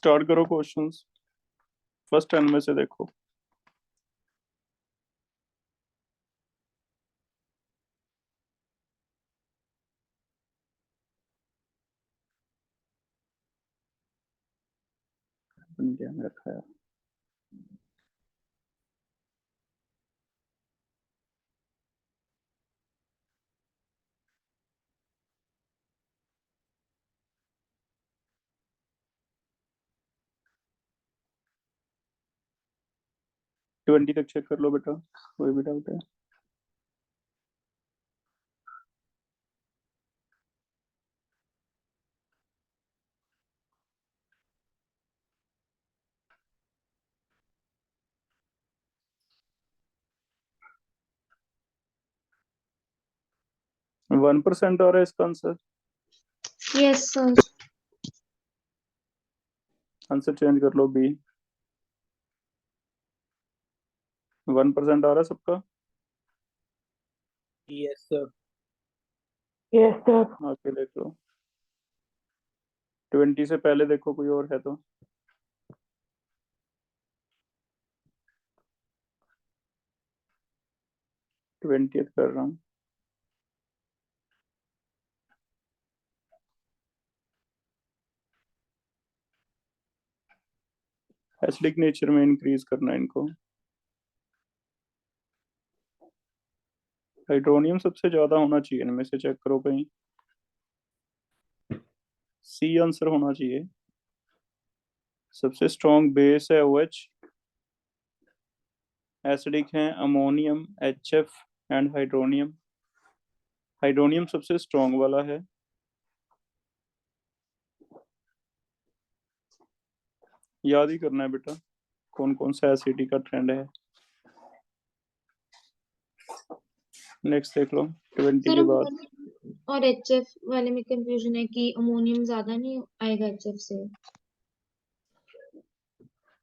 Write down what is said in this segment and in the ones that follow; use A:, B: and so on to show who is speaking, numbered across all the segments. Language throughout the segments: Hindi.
A: स्टार्ट करो क्वेश्चंस। फर्स्ट 10 में से देखो। ध्यान रखा है। ट्वेंटी तक चेक कर लो बेटा, कोई भी डाउट है? वन परसेंट आ रहा है इसका answer.
B: Yes sir.
A: Answer change कर लो बी। 1% आ रहा है सबका।
C: Yes sir.
B: Yes sir.
A: आके देख लो। 20 से पहले देखो कोई और है तो। 20th कर रहा हूँ। एसिडिक नेचर में इंक्रीज करना है इनको। हाइड्रोनियम सबसे ज्यादा होना चाहिए इनमें से, चेक करो कहीं। सी आंसर होना चाहिए। सबसे स्ट्रॉन्ग बेस है OH। एसिडिक है ammonium, HF and hydronium. Hydronium सबसे स्ट्रॉन्ग वाला है। याद ही करना है बेटा कौन कौन सा एसिडिक का ट्रेंड है। नेक्स्ट देख लो 20
B: सर
A: के बाद।
B: और एचएफ वाले में कंफ्यूजन है कि अमोनियम ज्यादा नहीं आएगा एचएफ से।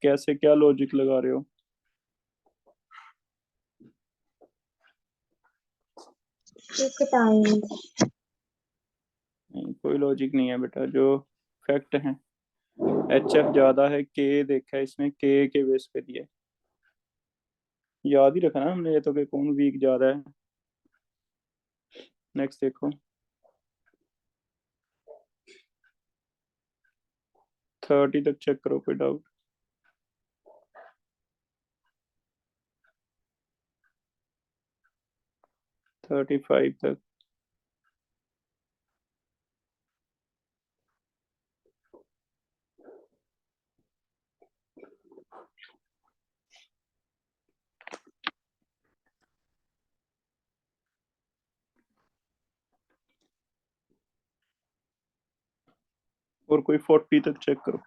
A: कैसे, क्या लॉजिक लगा रहे हो? नहीं, कोई लॉजिक नहीं है बेटा, जो फैक्ट है। HF ज्यादा है, के देखा है इसमें, के बेस पे दिया है। याद ही रखा ना हमने ये तो, कि कौन वीक ज्यादा है। नेक्स्ट देखो 30 तक चेक करो, कोई डाउट? 35 तक। और कोई 40 तक चेक करो।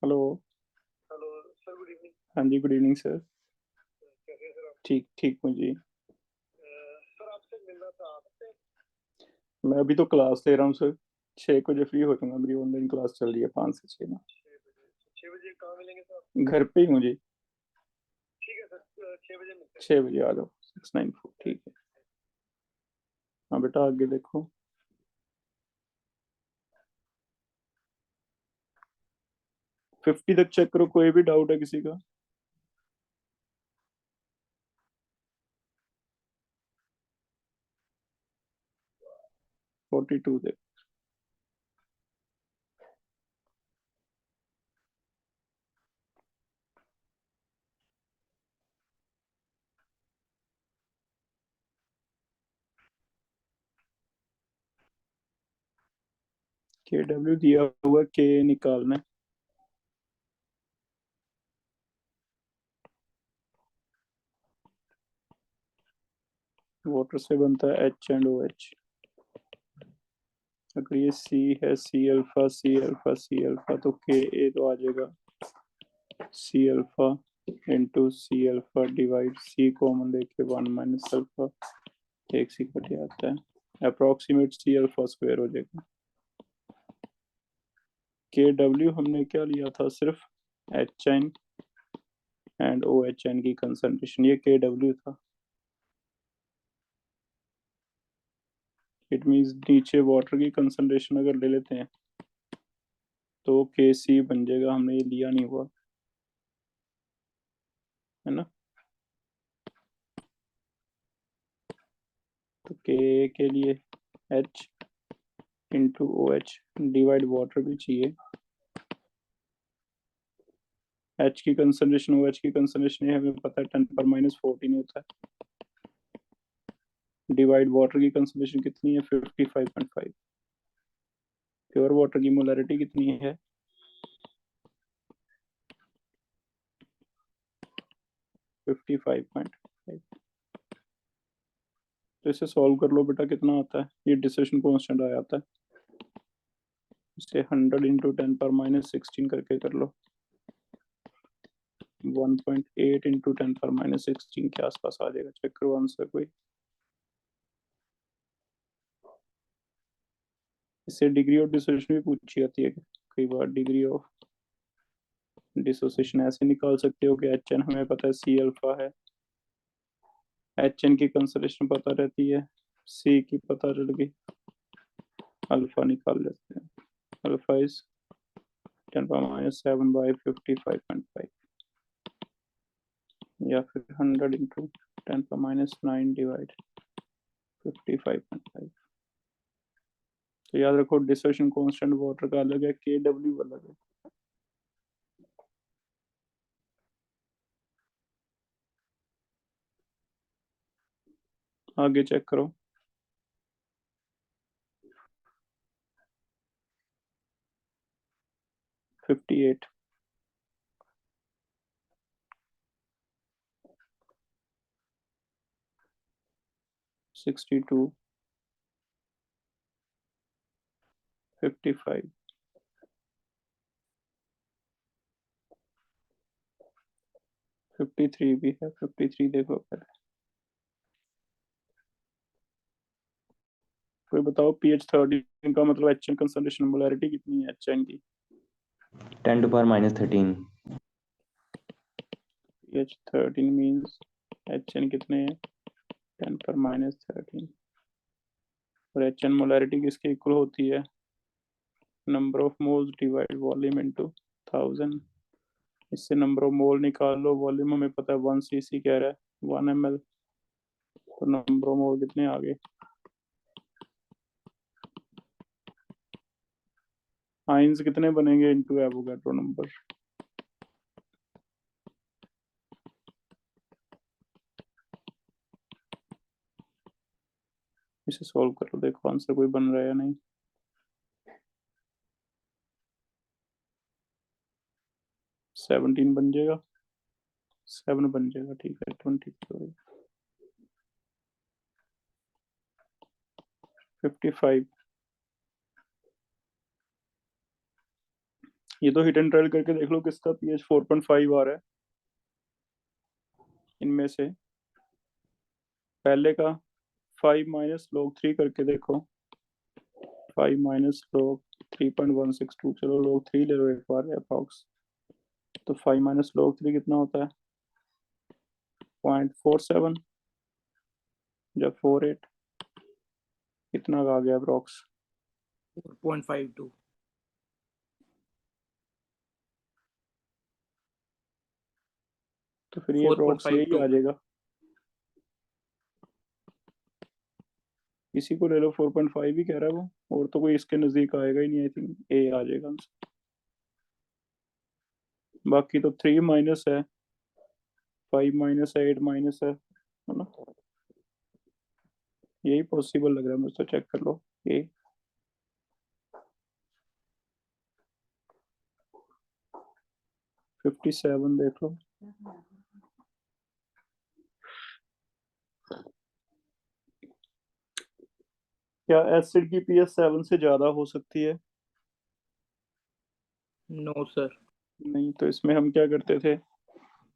A: Hello.
C: Hello sir, good evening.
A: हाँ जी, गुड इवनिंग सर।
C: कैसे हैं सर आप?
A: ठीक ठीक हूँ जी।
C: सर आपसे मिलना था आपसे।
A: मैं अभी तो क्लास ले रहा हूँ सर। 6 बजे फ्री हो जाऊंगा, मेरी ऑनलाइन क्लास चल रही है 5 से 6 में।
C: 6 बजे कहाँ मिलेंगे सर?
A: घर पे ही हूँ जी।
C: ठीक है सर, 6 बजे मिलते हैं।
A: 6 बजे आ जाओ, 694, ठीक है। हाँ बेटा आगे देखो। 50 तक चेक करो, कोई भी डाउट है किसी का? 42 तक। KW दिया हुआ, के निकालना है। वाटर से बनता है H&OH। अगर ये C है, C alpha C alpha C alpha, तो Ka तो आ जाएगा C alpha into C alpha divide C common लेके 1 माइनस अल्फा। एक सी कट आता है, अप्रोक्सीमेट सी अल्फा स्क्वायर हो जाएगा। के डब्ल्यू हमने क्या लिया था, सिर्फ H N and O H N की कंसंट्रेशन, ये के डब्ल्यू था। इट मीन्स नीचे वाटर की कंसंट्रेशन अगर ले लेते हैं तो के सी बन जाएगा, हमने ये लिया नहीं हुआ है ना। तो के लिए H into O H divide water भी चाहिए। एच की कंसंट्रेशन ओ एच की कंसंट्रेशन हमें पता है 10⁻14 होता है, डिवाइड वाटर की कंसंट्रेशन कितनी है 55.5। प्योर वाटर की मोलरिटी कितनी है 55.5। तो इसे सॉल्व कर लो बेटा, कितना आता है, ये डिस्ट्रीब्यूशन कांस्टेंट आ जाता है, इसे 100 इंटू 10⁻16 करके कर लो, 1.8 इंटू 10⁻16 के आसपास आ जाएगा। चेक करो आंसर कोई। इससे डिग्री ऑफ डिसोसिएशन भी पूछी जाती है कई बार। डिग्री ऑफ डिसोसिएशन ऐसे निकाल सकते हो कि एच एन हमें पता है सी अल्फा है, एच एन की कंसंट्रेशन पता रहती है, सी की पता चल गई, अल्फा निकाल लेते हैं। अल्फा इज 10⁻7/55.5 या फिर 100 इंटू 10⁻9 डिवाइड 55.5। तो याद रखो डिसोसिएशन कांस्टेंट वाटर का अलग है, के डब्ल्यू अलग है। आगे चेक करो। फिफ्टी एट 62 55 53 भी है। 53 देखो पहले। कोई बताओ पीएच 13 का मतलब एच एन कंसंट्रेशन मोलरिटी कितनी है एच एन की?
D: 10⁻13।
A: पीएच 13 मींस एच एन कितने हैं 10⁻13। और एच एन मोलरिटी किसके इक्वल होती है, number of moles divide volume into 1000। इससे नंबर ऑफ मोल निकाल लो, वॉल्यूम हमें पता है 1 cc कह रहा है 1 ml, तो नंबर ऑफ मोल कितने आ गए। आइंस कितने बनेंगे इनटू एवोगाड्रो नंबर। इसे सॉल्व करो, देखो आंसर कोई बन रहा है या नहीं। 17 बन जाएगा, 7 बन जाएगा, ठीक है 20 55। ये तो हिट एंड ट्रायल करके देख लो किसका पीएच 4.5 आ रहा है इनमें से। पहले का 5 - log 3 करके देखो, 5 - log 3.162। चलो log 3 ले लो एक बार अप्रॉक्स। तो 5 - log 3 कितना होता है 0.47 जब 48 कितना आ गया अप्रॉक्स
E: 4.52।
A: तो फिर ये अप्रॉक्स यही आ जाएगा। इसी को ले लो, 4.5 ही कह रहा है वो, और तो कोई इसके नजदीक आएगा ही नहीं। आई थिंक ए आ जाएगा आंसर। बाकी तो 3 माइनस है, 5 माइनस है, 8 माइनस है ना। यही पॉसिबल लग रहा है मुझे, तो चेक कर लो ए। फिफ्टी 57 देख लो। क्या एसिड की पीएच 7 से ज्यादा हो सकती है?
E: No sir.
A: नहीं, तो इसमें हम क्या करते थे,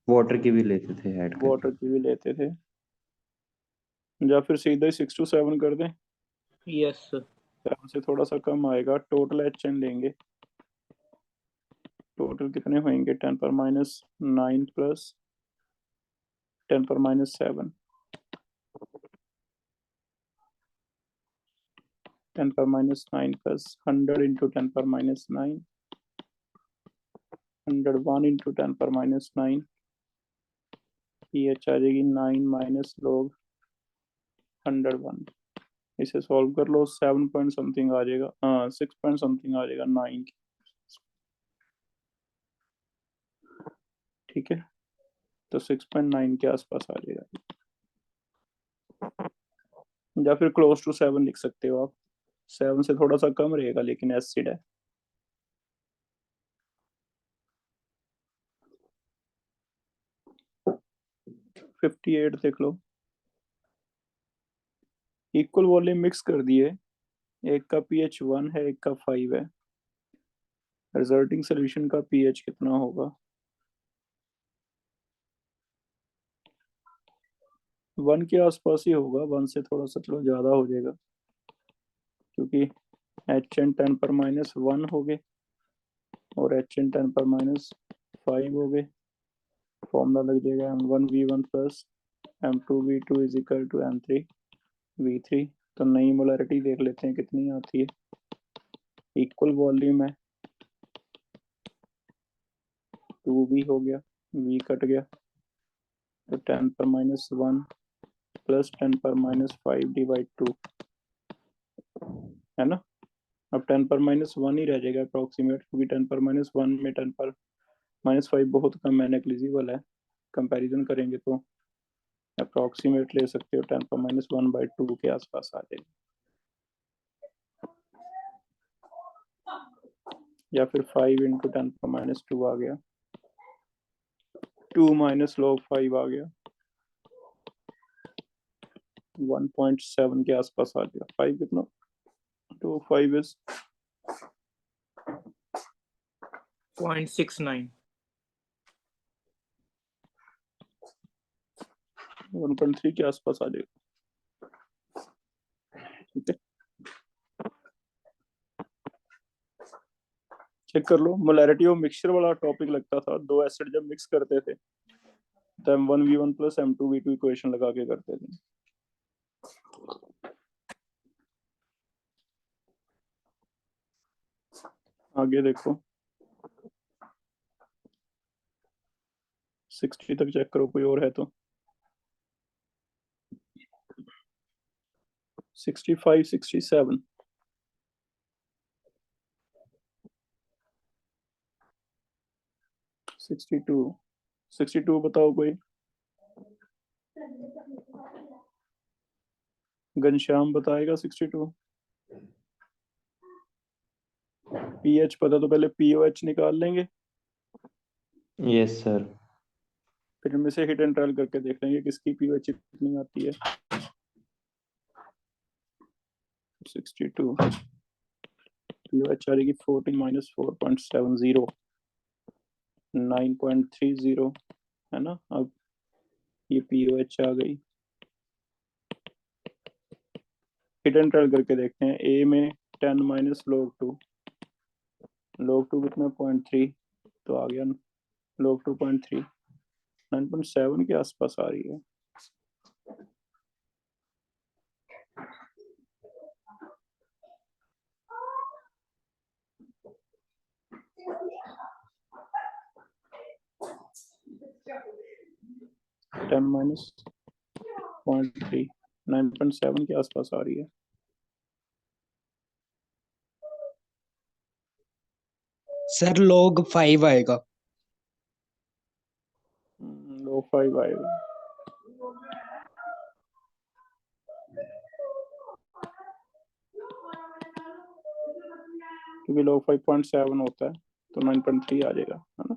D: वाटर की भी लेते थे ऐड
A: वाटर
D: करके।
A: की भी लेते थे। या फिर सीधा ही 6 to 7 कर दें?
E: Yes, sir.
A: 7 से थोड़ा सा कम आएगा। टोटल HN लेंगे। टोटल कितने होंगे? 10⁻9 plus 10⁻7, 10⁻9 plus 100 into 10⁻9, 101 into 10⁻9, PH आ जाएगी 9 माइनस log 101। इसे सॉल्व कर लो, 7 पॉइंट समथिंग आ जाएगा, हाँ 6 पॉइंट समथिंग आ जाएगा 9 की। ठीक है, तो 6.9 के आसपास आ जाएगा, या फिर क्लोज टू 7 लिख सकते हो आप। 7 से थोड़ा सा कम रहेगा लेकिन एसिड है। फिफ्टी 58 देख लो। इक्वल वॉल्यूम मिक्स कर दिए, एक का pH 1 है, एक का 5 है। रिजल्टिंग सोल्यूशन का pH कितना होगा? 1 के आसपास ही होगा, 1 से थोड़ा सा चलो ज्यादा हो जाएगा, क्योंकि HN 10⁻1 हो गए और HN 10⁻5 हो गए। फॉर्मूला लग जाएगा M1V1 plus M2V2 is equal to M3V3। तो नई मोलरिटी देख लेते हैं कितनी आती है। इक्वल वॉल्यूम है, 2V हो गया, V कट गया, तो 10⁻1 प्लस 10⁻5 डिवाइड 2 है ना। अब 10⁻1 ही रह जाएगा अप्रोक्सीमेट, क्योंकि 10⁻1 में 10⁻5 बहुत कम है, नेग्लिजिबल है। कंपैरिजन करेंगे तो अप्रोक्सीमेट ले सकते हो, 10⁻1/2 के आसपास आ जाएगा, या फिर 5 into 10⁻2 आ गया, 2 माइनस log 5 आ गया, 1.7 के आसपास आ जाएगा। 5 कितना? तो 5 इज
E: 0.69.
A: 1.3 के आसपास आ जाएगा। ठीक है, चेक कर लो। मोलैरिटी ऑफ मिक्सचर वाला टॉपिक लगता था, दो एसिड जब मिक्स करते थे तो M1V1 प्लस M2V2 इक्वेशन लगा के करते थे। आगे देखो, 60 तक चेक करो, कोई और है तो। 65, 67, 62 बताओ कोई। घनश्याम बताएगा 62। पीएच पता तो पहले पीओएच निकाल लेंगे,
D: यस सर।
A: फिर इनमें से हिट एंड ट्रायल करके देख लेंगे किसकी पीओएच कितनी आती है। 62 पीओएच आ जाएगी 14 माइनस 4.70, 9.30 है ना। अब ये पीओएच आ गई, हिट एंड ट्रायल करके देखते हैं। ए में 10 माइनस log 2 कितना 0.3, तो आ गया log 2.3, 9.7 के आसपास आ रही है। टेन माइनस 0.3, 9.7 के आसपास आ रही है।
F: सर log 5 आएगा।
A: log 5 आएगा। क्योंकि log 5.7 होता है तो 9.3 आ जाएगा, है ना।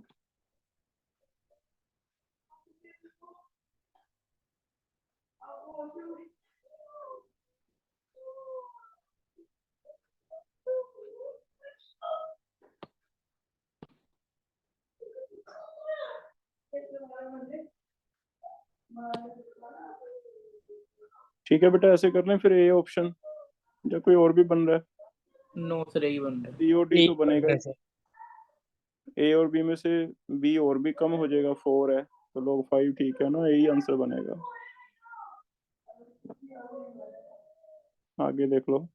A: ठीक है बेटा, ऐसे कर लें फिर ए ऑप्शन, या कोई और भी बन रहा है?
E: नो सर यही बन रहा है।
A: बी और डी तो
F: एक बन
A: बनेगा
F: रहा है
A: ही।
F: सर।
A: ए और बी में से बी और भी कम हो जाएगा, 4 है तो log 5 ठीक है ना, यही आंसर बनेगा। आगे देख लो।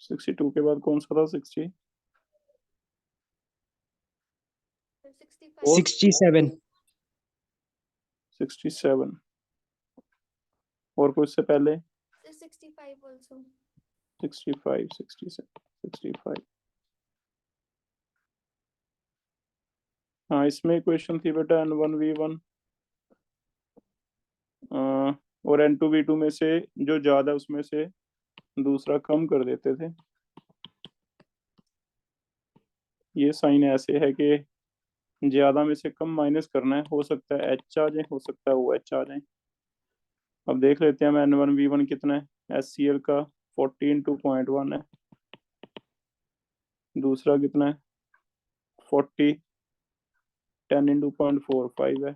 A: सिक्सटी टू के बाद कौन सा था?
F: 67
A: 67 और कुछ से पहले
G: 65 also.
A: 65 67 65। हाँ, इसमें इक्वेशन थी बेटा N1V1 और N2V2 में से जो ज्यादा उसमें से दूसरा कम कर देते थे। ये साइन ऐसे है कि ज्यादा में से कम माइनस करना है, हो सकता है H आ जाए, हो सकता है OH आ जाए। अब देख लेते हैं N1V1 कितना है। HCl का 14.1 है, दूसरा कितना है 40 10 × 0.45 है,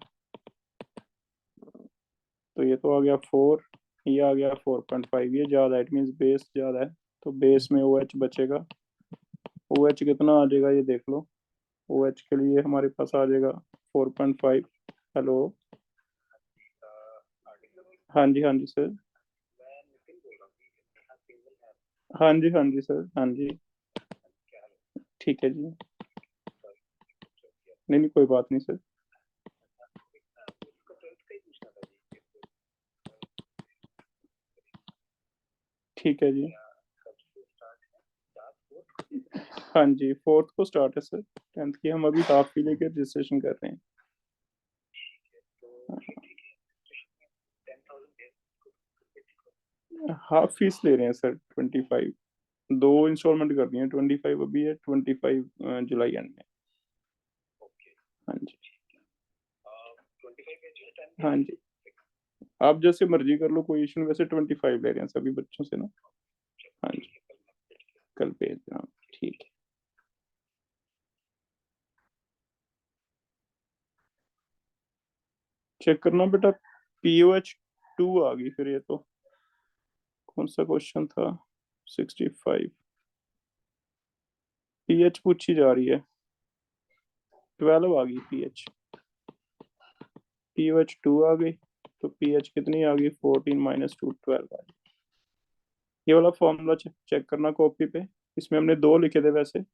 A: तो ये तो आ गया 4, ये आ गया 4.5, ये ज्यादा है, इट मीन्स बेस ज्यादा है, तो बेस में OH बचेगा। OH कितना आ जाएगा ये देख लो। OH के लिए हमारे पास आ जाएगा 4.5। हेलो, हाँ जी, हाँ जी सर, हाँ जी, हाँ जी सर, हाँ जी, ठीक है जी, नहीं नहीं कोई बात नहीं सर। ठीक है जी, हाँ जी 4th को स्टार्ट है सर, 10th की हम अभी हाफ फी लेकर रजिस्ट्रेशन कर रहे हैं। हाफ फीस ले रहे हैं सर 25, 2 इंस्टॉलमेंट कर दी हैं, 25 अभी है, 25 जुलाई एंड में। हाँ जी, हाँ जी, आप जैसे मर्जी कर लो, कोई इशू नहीं, वैसे 25 ले रहे हैं सभी बच्चों से ना। हाँ जी, कल भेज देना, ठीक है। चेक करना बेटा, POH 2 आ गई फिर, ये तो कौन सा क्वेश्चन था? 65 PH पूछी जा रही है, 12 आ गई PH, POH 2 आ गई, तो PH कितनी आ गई? 14 - 2 12 आ गई। ये वाला फॉर्मूला चेक करना कॉपी पे, इसमें हमने 2 लिखे थे वैसे,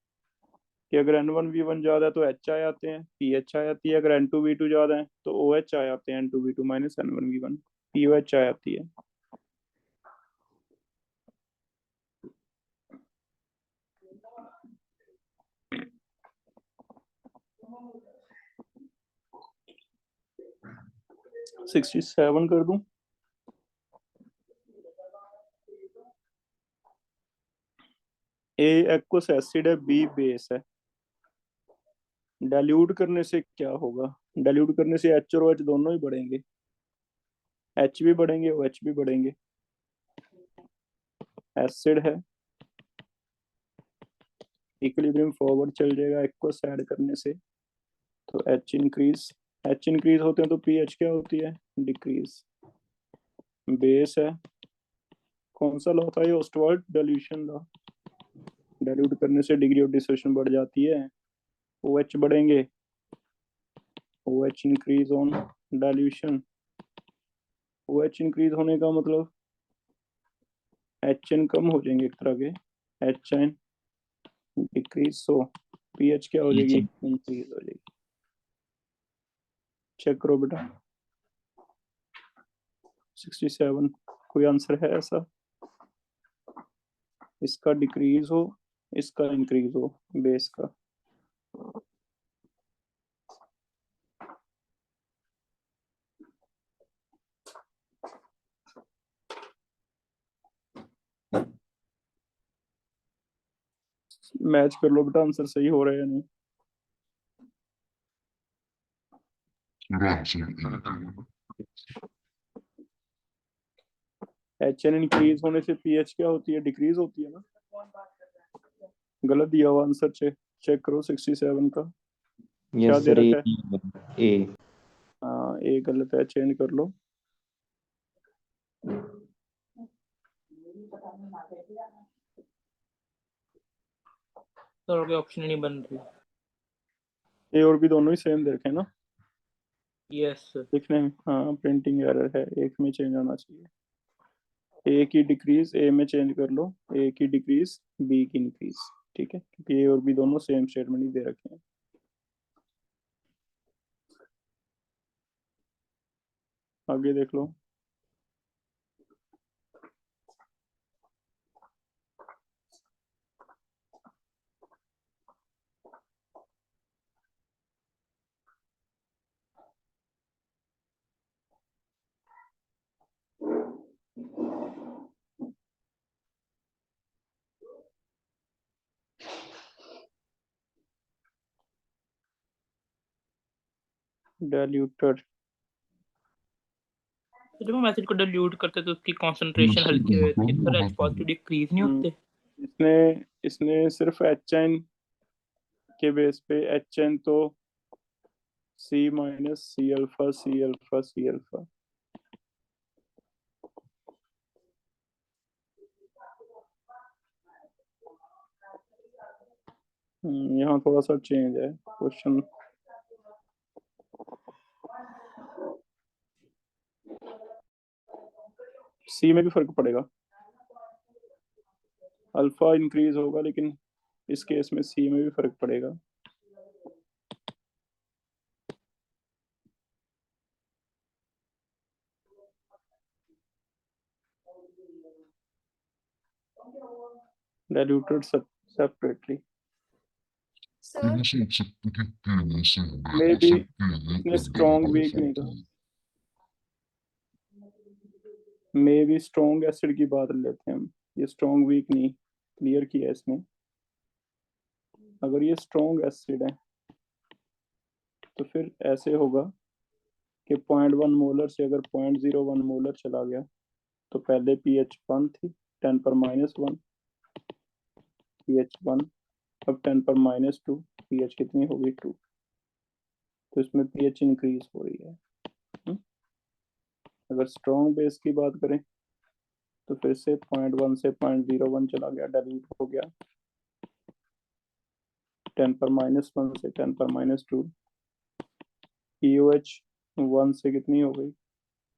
A: कि अगर N1V1 ज्यादा है तो HI आते हैं, PH आ जाती है, अगर N2V2 ज्यादा है तो OH आ जाते हैं, N2V2 - N1V1, POH आ जाती है। सिक्सटी 67 कर दूं? A एक्वस एसिड है, B बेस है, डाइल्यूट करने से क्या होगा? डाइल्यूट करने से H और OH दोनों ही बढ़ेंगे, H भी बढ़ेंगे, OH भी बढ़ेंगे। एसिड है, इक्विलिब्रियम फॉरवर्ड चल जाएगा एक्वस ऐड करने से, तो H इंक्रीज होते हैं तो pH क्या होती है? डिक्रीज। बेस है, कौन सा लॉ था ये? ऑस्टवाल्ड डाइल्यूशन लॉ, डाइल्यूट करने से डिग्री ऑफ डिसोसिएशन बढ़ जाती है, OH बढ़ेंगे, OH increase on dilution, OH increase होने का मतलब HN कम हो जाएंगे एक तरह के, HN डिक्रीज, सो pH क्या हो जाएगी? इंक्रीज हो जाएगी। चेक करो बेटा, 67 कोई आंसर है ऐसा? इसका डिक्रीज हो, इसका इंक्रीज हो, बेस का। मैच कर लो बेटा, आंसर सही हो रहा है या नहीं। HN इंक्रीज होने से पीएच क्या होती है, डिक्रीज होती है ना। गलत दिया हुआ आंसर चेक करो 67 का। क्या
D: यस
A: दे
D: सर,
A: रखा है?
D: ए।
A: हाँ ए गलत है, चेंज कर लो।
E: सर कोई ऑप्शन ही नहीं बन रही।
A: ए और बी दोनों ही सेम दे रखे हैं ना
E: यस सर।
A: लिखने में। हाँ प्रिंटिंग एरर है, एक में चेंज होना चाहिए। ए की डिक्रीज ए में चेंज कर लो, ए की डिक्रीज बी की इंक्रीज। ठीक है, क्योंकि ए और बी दोनों सेम स्टेटमेंट ही दे रखे हैं। आगे देख लो। डाइल्यूटेड।
E: जब हम एसिड को डाइल्यूट करते तो उसकी कंसंट्रेशन हल्की हो जाती है सर, H पॉजिटिव डिक्रीज नहीं होते।
A: इसने इसने सिर्फ HN के बेस पे, HN तो C minus C alpha C alpha C alpha. यहाँ थोड़ा सा चेंज है क्वेश्चन। सी में भी फर्क पड़ेगा, अल्फा इंक्रीज होगा, लेकिन इस केस में सी में भी फर्क पड़ेगा। Diluted separately.
G: Sir,
A: Maybe इसने strong weak नहीं कहा, मे बी स्ट्रॉन्ग एसिड की बात लेते हैं हम। ये स्ट्रॉन्ग वीक नहीं क्लियर किया इसने। अगर ये स्ट्रॉन्ग एसिड है तो फिर ऐसे होगा कि 0.1 मोलर से अगर 0.01 मोलर चला गया तो पहले पीएच 1 थी, 10 पर -1 पीएच 1, अब 10 पर -2 पीएच कितनी होगी 2। तो इसमें पीएच इंक्रीज हो रही है। अगर स्ट्रॉन्ग बेस की बात करें तो फिर से 0.1 से 0.01 चला गया, डाइल्यूट हो गया। 10 पर -1 से 10 पर -2 पीओएच 1 से कितनी हो गई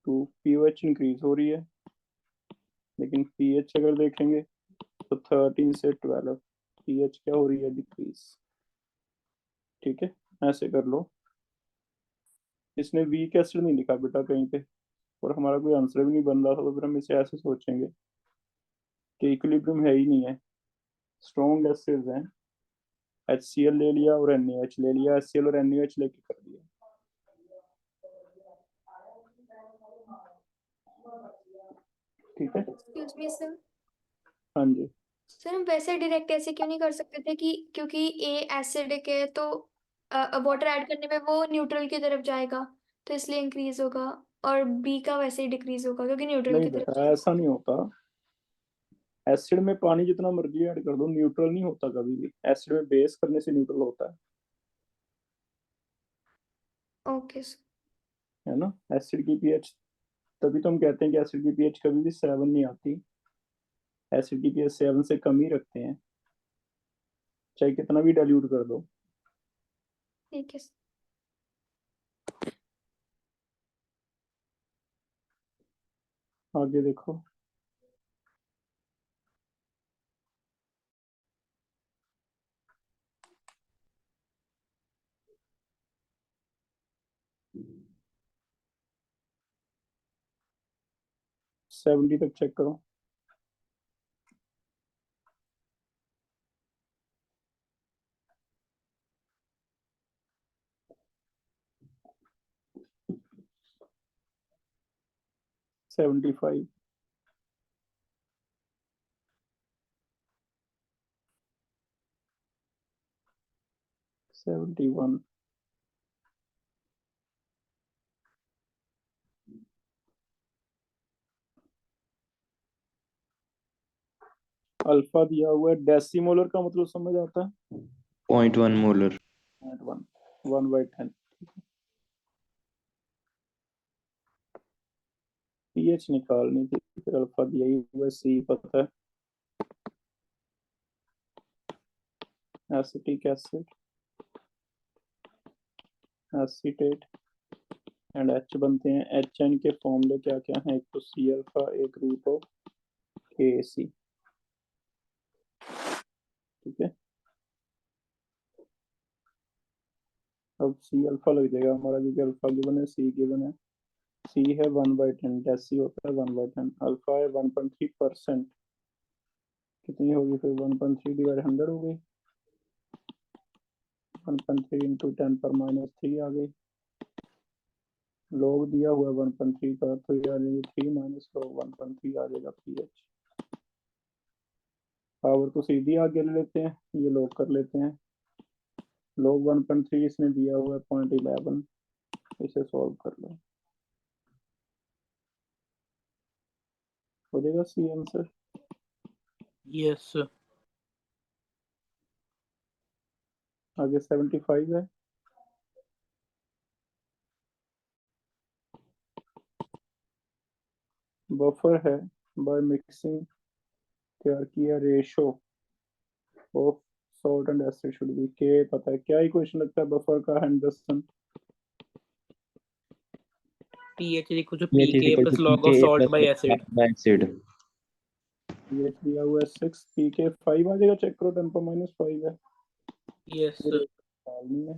A: 2। पीओएच इंक्रीज हो रही है, लेकिन पीएच अगर देखेंगे तो 13 से 12 पीएच क्या हो रही है, डिक्रीज। ठीक है, ऐसे कर लो। इसने वीक एसिड नहीं लिखा बेटा कहीं पे, और हमारा कोई आंसर भी नहीं बन रहा था, तो फिर हम इसे ऐसे सोचेंगे कि इक्विलिब्रियम है ही नहीं है। स्ट्रॉन्ग एसिड्स हैं, HCl ले लिया और NaOH ले लिया, HCl और NaOH लेके कर दिया। ठीक है,
G: excuse me sir.
A: हाँ जी।
G: सर हम वैसे डायरेक्ट ऐसे क्यों नहीं कर सकते थे कि क्योंकि ए एसिडिक है तो वाटर ऐड करने में वो न्यूट्रल की तरफ जाएगा तो इसलिए इंक्रीज होगा, और बी का वैसे ही डिक्रीज होगा क्योंकि न्यूट्रल
A: नहीं
G: की तरफ
A: बेटा ऐसा नहीं होता, एसिड में पानी जितना मर्जी ऐड कर दो न्यूट्रल नहीं होता कभी भी। एसिड में बेस करने से न्यूट्रल होता
G: ओके सर।
A: है ना। एसिड की पीएच, तभी तो हम कहते हैं कि एसिड की पीएच कभी भी 7 नहीं आती। एसिड की पीएच 7 से कम ही रखते हैं, चाहे कितना भी डाइल्यूट कर दो।
G: ठीक है सर।
A: आगे देखो। सेवेंटी तक चेक करो। सेवेंटी फाइव, 71, अल्फा दिया हुआ है, डेसीमोलर का मतलब समझ आता है?
D: 0.1 मोलर।
A: 0.1, 1/10। पीएच निकालनी थी, फिर अल्फा दिया ही हुआ है, सी पता है, acetic acid, acetate and H बनते हैं। एच एन के फॉर्मूले क्या क्या हैं? एक तो सी अल्फा, एक रूट ऑफ के सी, ठीक है। अब सी अल्फा लग जाएगा हमारा, क्योंकि अल्फा गिवन है, सी गिवन है। सी है 1/10, डेसी होता है 1/10, अल्फा है 1.3%, कितनी होगी फिर? 1.3 डिवाइड 100 हो गई, 1.3 इंटू 10⁻³ आ गई। लॉग दिया हुआ 1.3 का, तो ये आ जाएगी 3 माइनस लॉग 1.3 आ जाएगा पीएच। पावर तो सीधी आगे ले लेते हैं, ये लॉग कर लेते हैं। लॉग 1.3 इसने दिया हुआ है 0.11, इसे सॉल्व कर लो, हो जाएगा सी आंसर।
E: Yes sir.
A: आगे 75 है। बफर है, बाय मिक्सिंग तैयार किया, ratio of salt and acid should be के, पता है क्या इक्वेशन लगता है बफर का? Henderson.
E: pH is equal to
D: pH is
E: pK
D: equal
E: plus
D: to
E: log of
D: pK
E: salt
D: plus
E: by acid.
D: by acid.
A: PH दिया हुआ है 6, पीके 5 आ जाएगा, चेक करो, 10⁻5 है।
E: Yes
A: ये
E: sir.
A: डालनी है।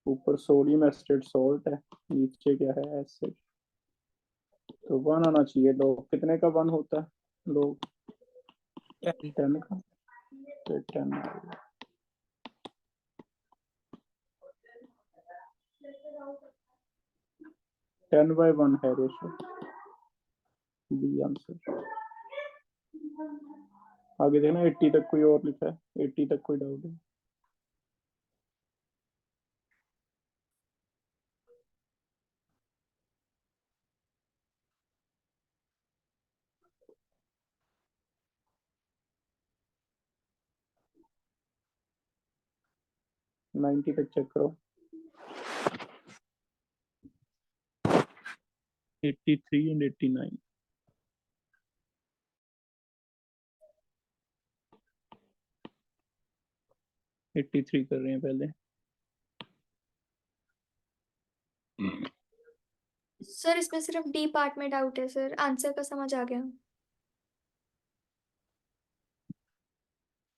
A: ऊपर सोडियम एसिड सॉल्ट है, नीचे क्या है? एसिड। तो 1 आना चाहिए। लोग कितने का 1 होता है? लोग
E: 10.
A: 10 का, तो 10 आ गया। टेन बाय 1 है रेशो, बी आंसर। आगे देखना 80 तक कोई और लिखा है, 80 तक कोई डाउट है? नाइन्टी तक चेक करो। 83 एंड 89। एट्टी थ्री कर रहे हैं पहले।
G: सर इसमें सिर्फ डी पार्ट में डाउट है सर, आंसर का समझ आ गया।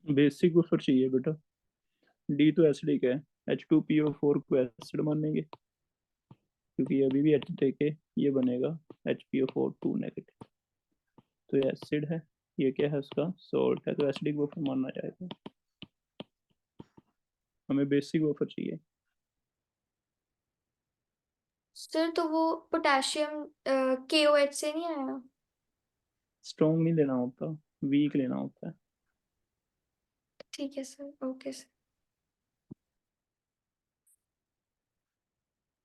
A: बेसिक बफर चाहिए बेटा। डी तो एसिडिक है, H2PO4 को एसिड मानेंगे, क्योंकि अभी भी H देके ये बनेगा HPO4 नेगेटिव, तो ये एसिड है। ये क्या है? उसका सॉल्ट है, तो एसिडिक बफर मानना जाएगा। हमें बेसिक बफर चाहिए।
G: सर तो वो पोटेशियम KOH से नहीं आया?
A: स्ट्रॉन्ग नहीं लेना होता, वीक लेना होता है।
G: ठीक है सर, ओके सर।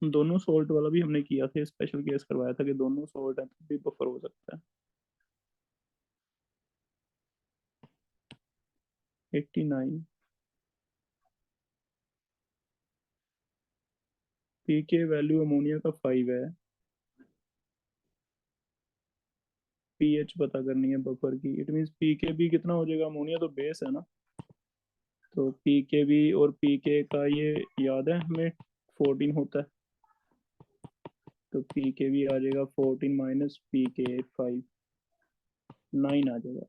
A: दोनों सॉल्ट वाला भी हमने किया था, स्पेशल केस करवाया था कि दोनों सॉल्ट है तो भी बफर हो सकता है। 89, पीके वैल्यू अमोनिया का 5 है, पीएच पता करनी है बफर की। इट मींस पीके भी कितना हो जाएगा? अमोनिया तो बेस है ना, तो पीके भी और पीके का ये याद है हमें 14 होता है, तो पीके भी आ जाएगा 14 माइनस पीके 5, 9 आ जाएगा।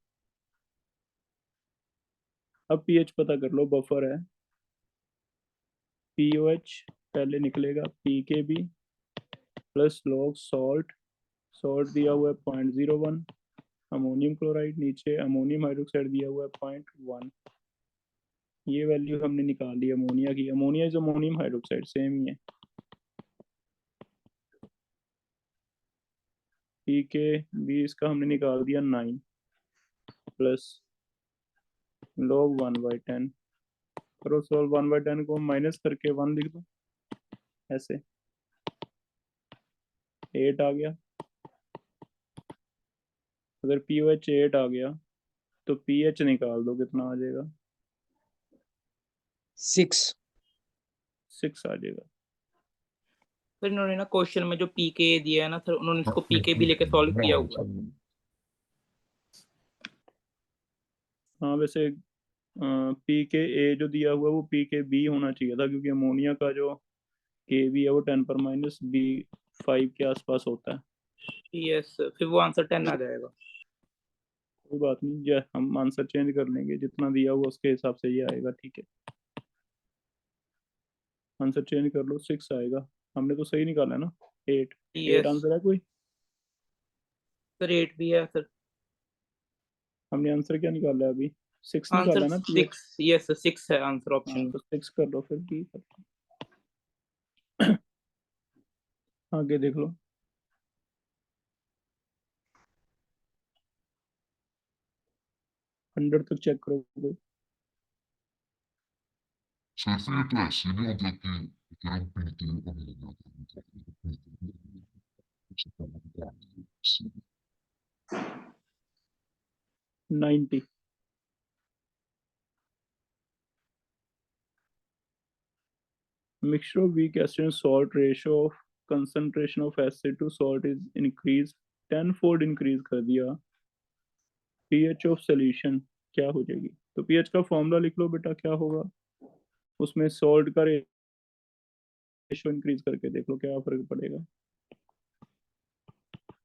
A: अब पीएच पता कर लो, बफर है, पीओएच पहले निकलेगा, पीके भी प्लस लॉग सॉल्ट, सॉल्ट दिया हुआ है 0.01, अमोनियम क्लोराइड, नीचे अमोनियम हाइड्रोक्साइड दिया हुआ है 0.1। ये वैल्यू हमने निकाल ली अमोनिया की। Ammonia is ammonium hydroxide, same ही है। पीके भी इसका हमने निकाल दिया 9 प्लस log 1/10, करो सॉल्व। 1/10 को माइनस करके 1 लिख दो, ऐसे 8 आ गया। अगर pOH 8 आ गया तो pH निकाल दो, कितना आ जाएगा?
F: 6।
A: 6 आ जाएगा।
E: सर इन्होंने ना क्वेश्चन में जो पीके दिया है ना सर, उन्होंने इसको पीके भी लेके सॉल्व किया हुआ है।
A: हाँ वैसे pKa जो दिया हुआ है वो pKb होना चाहिए था, क्योंकि अमोनिया का जो Kb है वो 10⁻B5 के आसपास होता है।
E: यस, फिर वो आंसर 10 आ जाएगा।
A: कोई बात नहीं, जो हम आंसर चेंज कर लेंगे, जितना दिया हुआ उसके हिसाब से ये आएगा, ठीक है। आंसर चेंज कर लो, 6 आएगा। हमने तो सही निकाला है ना, 8
E: यस
A: आंसर है कोई?
E: सर 8 भी है सर।
A: हमने आंसर क्या निकाला है अभी? 6 निकाला
E: आंसर
A: है ना pH?
E: 6, यस 6 है आंसर
A: हाँ
E: ऑप्शन में।
A: तो 6 कर लो, फिर B कर लो। आगे देख लो। हंड्रेड तक चेक करो कोई।
H: Sensei तो ऐसे नहीं होता कि हम पीते हैं
A: 90। Mixture of weak acid and salt ratio of concentration of acid to salt is increased 10-fold increase कर दिया। pH of solution क्या हो जाएगी? तो pH का फॉर्मूला लिख लो बेटा, क्या होगा उसमें? सॉल्ट का रेशो इंक्रीज करके देख लो क्या फर्क पड़ेगा।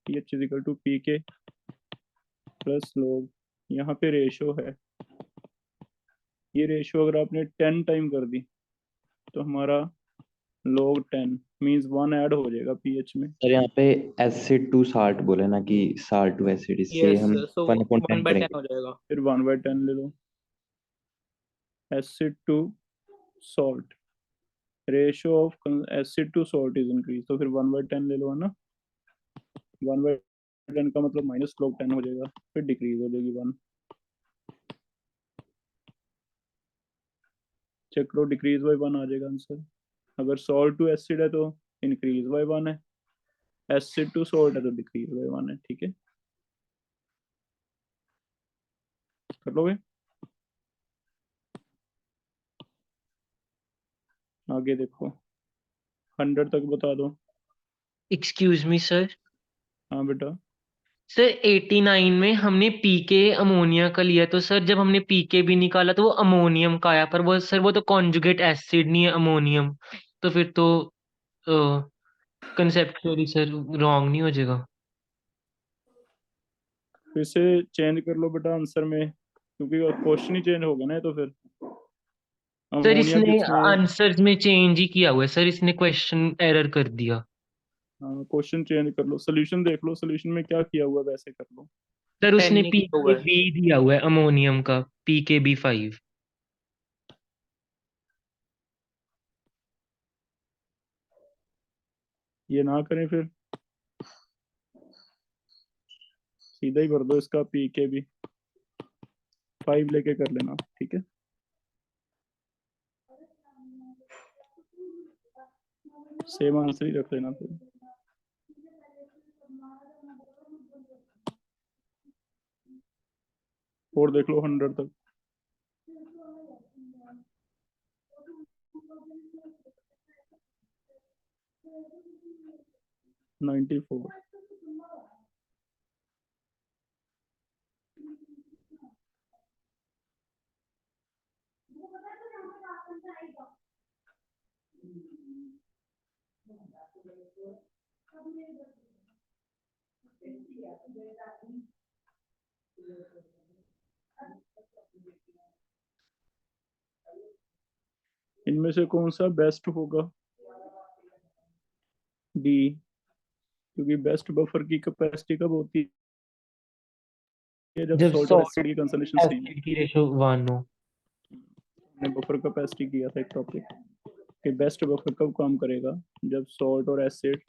A: pH is equal to pK plus log, यहाँ पे रेशो है, ये रेशो अगर आपने 10 टाइम कर दी तो हमारा log 10 मींस 1 ऐड हो जाएगा pH में।
D: सर यहाँ पे एसिड टू साल्ट बोले ना, कि साल्ट टू एसिड, इससे
E: यस
D: हम
E: सो
D: 1/10
E: 1/10
D: करेंगे।
E: हो जाएगा।
A: फिर 1/10 ले लो। Acid to salt, ratio of acid to salt is increase, तो फिर 1/10 ले लो, है ना। 1/10 का मतलब माइनस log 10 हो जाएगा, फिर डिक्रीज हो जाएगी 1। चेक करो, डिक्रीज बाय 1 आ जाएगा आंसर। अगर सॉल्ट टू एसिड है तो इंक्रीज बाय 1 है, एसिड टू सॉल्ट है तो डिक्रीज बाय 1 है, ठीक है। कर लोगे? आगे देखो, 100 तक बता दो।
I: Excuse me sir.
A: हाँ बेटा।
I: सर 89 में हमने पीके अमोनिया का लिया, तो सर जब हमने पीके भी निकाला तो वो अमोनियम का आया, पर वो सर वो तो कॉन्जुगेट एसिड नहीं है अमोनियम, तो फिर तो कंसेप्चुअली सर रॉन्ग नहीं हो जाएगा?
A: फिर से चेंज कर लो बेटा आंसर में, क्योंकि क्वेश्चन ही चेंज हो गया ना, तो फिर
I: सर
A: अमोनिया
I: इसने
A: किसमें?
I: आंसर में चेंज ही किया हुआ है सर, इसने क्वेश्चन एरर कर दिया।
A: हाँ क्वेश्चन चेंज कर लो, सोल्यूशन देख लो, सोल्यूशन में क्या किया हुआ है वैसे कर लो।
I: सर
E: 10
I: उसने
E: नहीं किया हुआ
I: पीके
E: है।
I: बी दिया हुआ है अमोनियम का, PKB5।
A: ये ना करें फिर सीधा ही भर दो इसका PKB5 लेके कर लेना, ठीक है। सेम आंसर ही रख लेना फिर। और देख लो 100 तक। नाइन्टी 94। इनमें से कौन सा बेस्ट होगा? डी, क्योंकि बेस्ट बफर की कैपेसिटी कब होती है? जब
I: जब
A: सॉल्ट और
I: सॉल्ट
A: एसिड की कंसंट्रेशन सेम हो।
I: एसिड की रेशो 1 हो।
A: हमने बफर कैपेसिटी किया था एक टॉपिक कि बेस्ट बफर कब काम करेगा, जब सॉल्ट और एसिड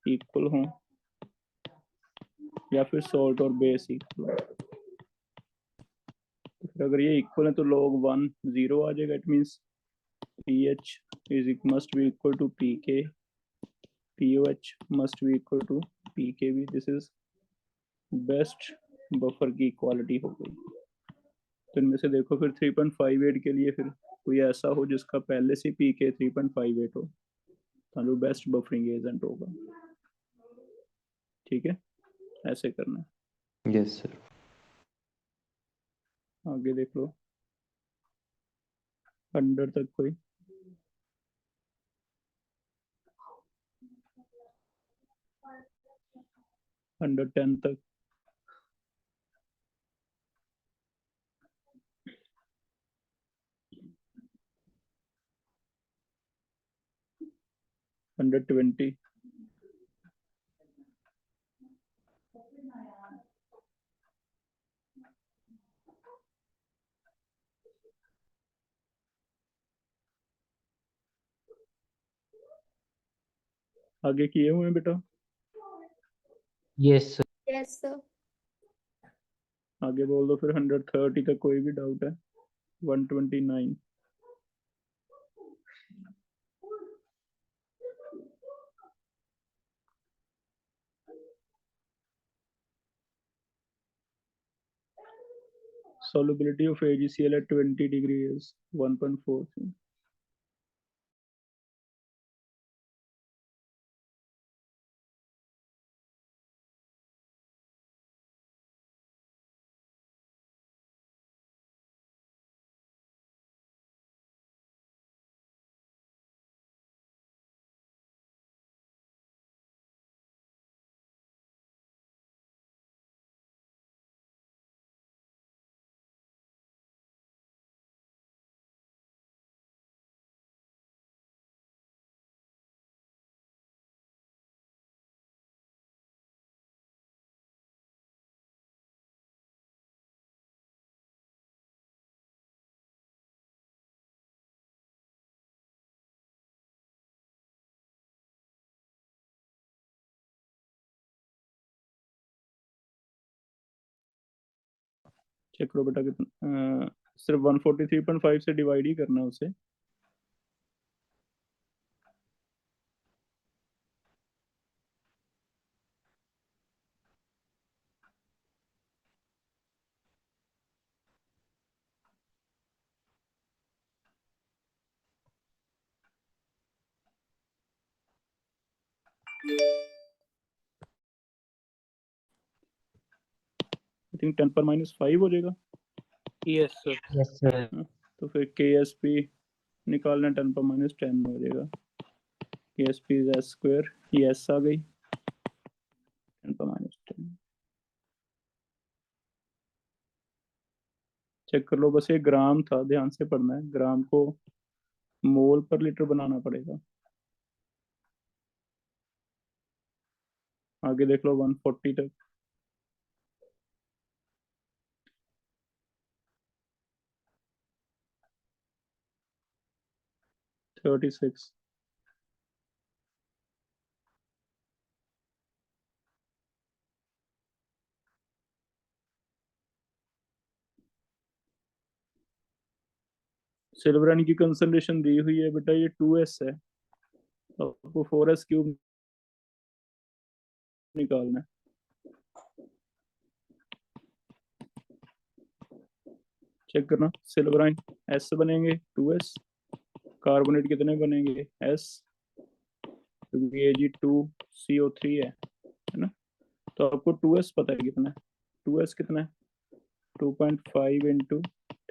A: इक्वल हों या फिर सॉल्ट और बेस इक्वल हो। तो फिर अगर ये इक्वल है तो log 1 0 आ जाएगा। It means pH must be equal to pK, pOH must be equal to pKb. This is best buffer की इक्वालिटी हो गई। तो इनमें से देखो फिर 3.58 के लिए फिर कोई ऐसा हो जिसका पहले से पीके 3.58 हो, तो जो बेस्ट बफरिंग एजेंट होगा। ठीक है, ऐसे करना है।
D: Yes sir.
A: आगे देख लो 100 तक कोई। अंडर 10 तक। अंडर 20। आगे किए हुए हैं बेटा?
I: Yes sir.
G: Yes sir.
A: आगे बोल दो फिर 130 तक कोई भी डाउट है? 129। Solubility of AgCl at 20 degree is 1.4. Check करो बेटा कितना, सिर्फ 143.5 से डिवाइड ही करना है उसे। आई थिंक 10 पर -5 हो जाएगा।
E: Yes sir.
I: Yes sir.
A: तो फिर KSP निकालना 10 पर -10 हो जाएगा। KSP इज S स्क्वायर, ये S आ गई 10 पर -10। चेक कर लो, बस ये ग्राम था, ध्यान से पढ़ना है। ग्राम को मोल पर लीटर बनाना पड़ेगा। आगे देख लो 140 तक। Thirty six. सिल्वर की कंसंट्रेशन दी हुई है बेटा, ये 2S है, तो आपको 4S क्यूब निकालना है। चेक करना, सिल्वर S बनेंगे 2S, कार्बोनेट कितने बनेंगे S, क्योंकि Ag2CO3 है ना। तो आपको 2S पता है कितना है, 2S कितना है 2.5 इंटू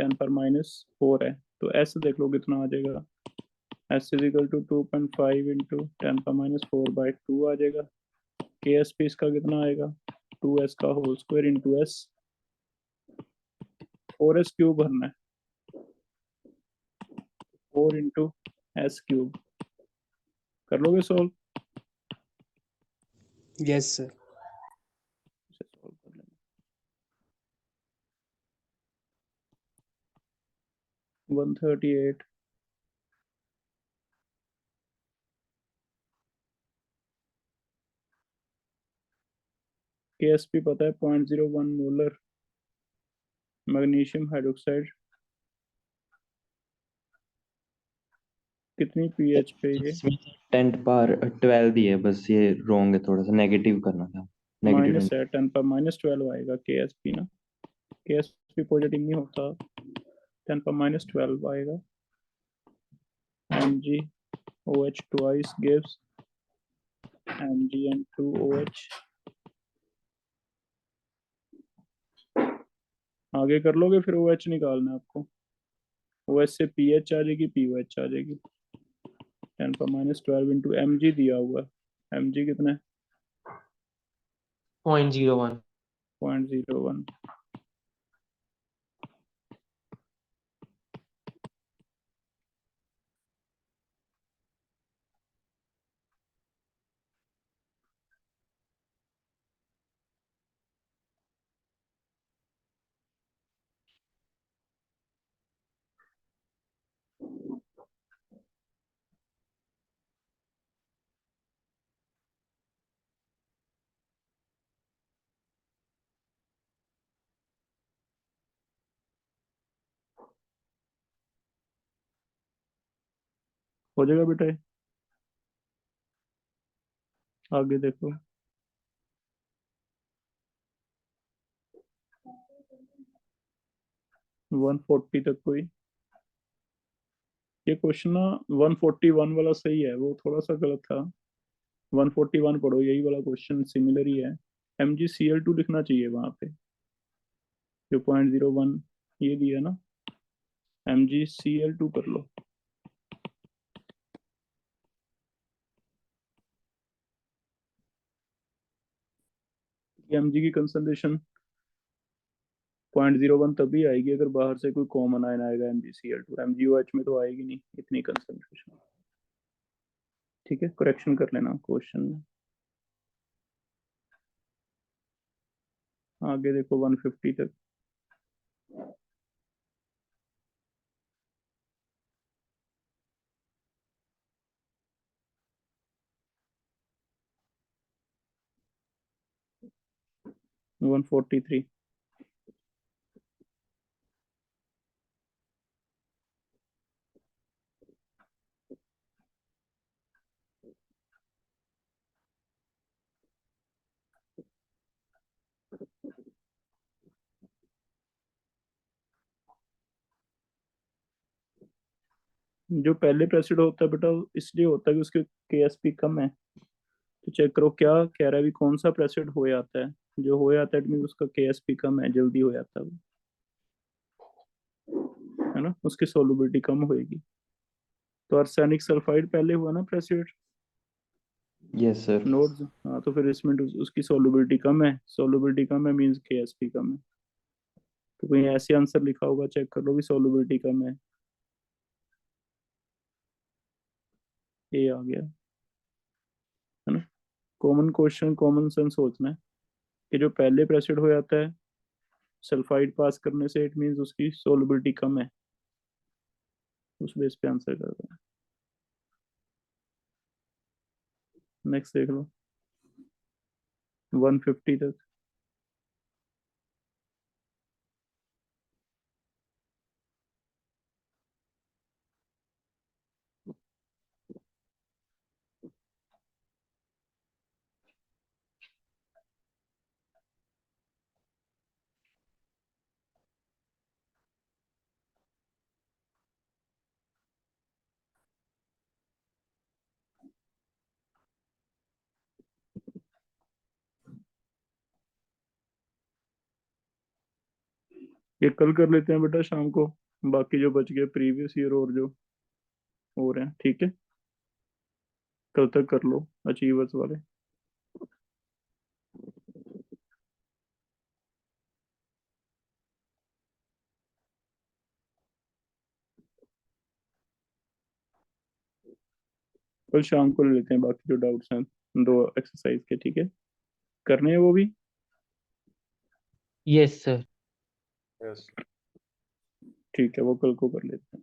A: 10 पर -4 है। तो S देख लो कितना आ जाएगा, S is equal to 2.5 into 10 पर -4/2 आ जाएगा। KSP इसका कितना आएगा 2S का whole square into S, 4S cube भरना है, 4 इंटू S क्यूब। कर लोगे सॉल्व?
F: Yes sir.
A: इसे सॉल्व कर लेना। 138। KSP पता है 0.01 मोलर मैग्नीशियम हाइड्रोक्साइड कितनी pH पे ये?
D: 10 पर 12 ही है, बस ये रॉन्ग है, थोड़ा सा नेगेटिव करना था। नेगेटिव
A: माइनस है, 10 पर -12 आएगा KSP ना, KSP पॉजिटिव नहीं होता, 10 पर -12 आएगा। MgOH twice gives MgN2OH। आगे कर लोगे, फिर OH निकालना है आपको। OH से pH आ जाएगी, POH आ जाएगी। 10 पर -12 इंटू Mg दिया हुआ है, Mg कितना है?
I: 0.01।
A: 0.01। हो जाएगा बेटा ये? आगे देखो, 140 तक कोई। ये क्वेश्चन ना 141 वाला सही है, वो थोड़ा सा गलत था। 141 पढ़ो, यही वाला क्वेश्चन सिमिलर ही है। MgCl2 लिखना चाहिए वहां पे, जो 0.01 ये दिया ना, MgCl2 कर लो। Mg की कंसंट्रेशन 0.01 तभी आएगी अगर बाहर से कोई कॉमन आयन आएगा MgCl2। MgOH में तो आएगी नहीं इतनी कंसंट्रेशन। ठीक है, करेक्शन कर लेना क्वेश्चन में। आगे देखो 150 तक। वन 143। जो पहले प्रेसिड होता है बेटा, इसलिए होता है कि उसके KSP कम है। तो चेक करो क्या कह रहा है, भी कौन सा प्रेसिड हो जाता है। जो हो जाता है मीन उसका KSP कम है, जल्दी हो जाता है वो, है ना, उसकी सोलबिलिटी कम होएगी। तो आर्सेनिक सल्फाइड पहले हुआ ना प्रेसिड,
D: यस सर।
A: नोड्स। हाँ, तो फिर इसमें उसकी सोलबिलिटी कम है, सोलबिलिटी कम है मीन्स KSP कम है। तो कहीं ऐसे आंसर लिखा होगा, चेक कर लो भी सोलबिलिटी कम है। ये आ गया, है ना। कॉमन क्वेश्चन, कॉमन सेंस सोचना है कि जो पहले प्रेसिड हो जाता है सल्फाइड पास करने से, इट मींस उसकी सोलबिलिटी कम है, उस बेस पे आंसर कर रहा है। नेक्स्ट देख लो 150 तक। ये कल कर लेते हैं बेटा शाम को, बाकी जो बच गए प्रीवियस ईयर और जो हो रहे हैं, ठीक है, कल तक कर लो अचीवर्स वाले। कल शाम को ले लेते हैं बाकी जो डाउट्स हैं, दो एक्सरसाइज के, ठीक है, करने हैं वो भी।
I: Yes sir.
C: यस।
A: ठीक है, वो कल को कर लेते हैं।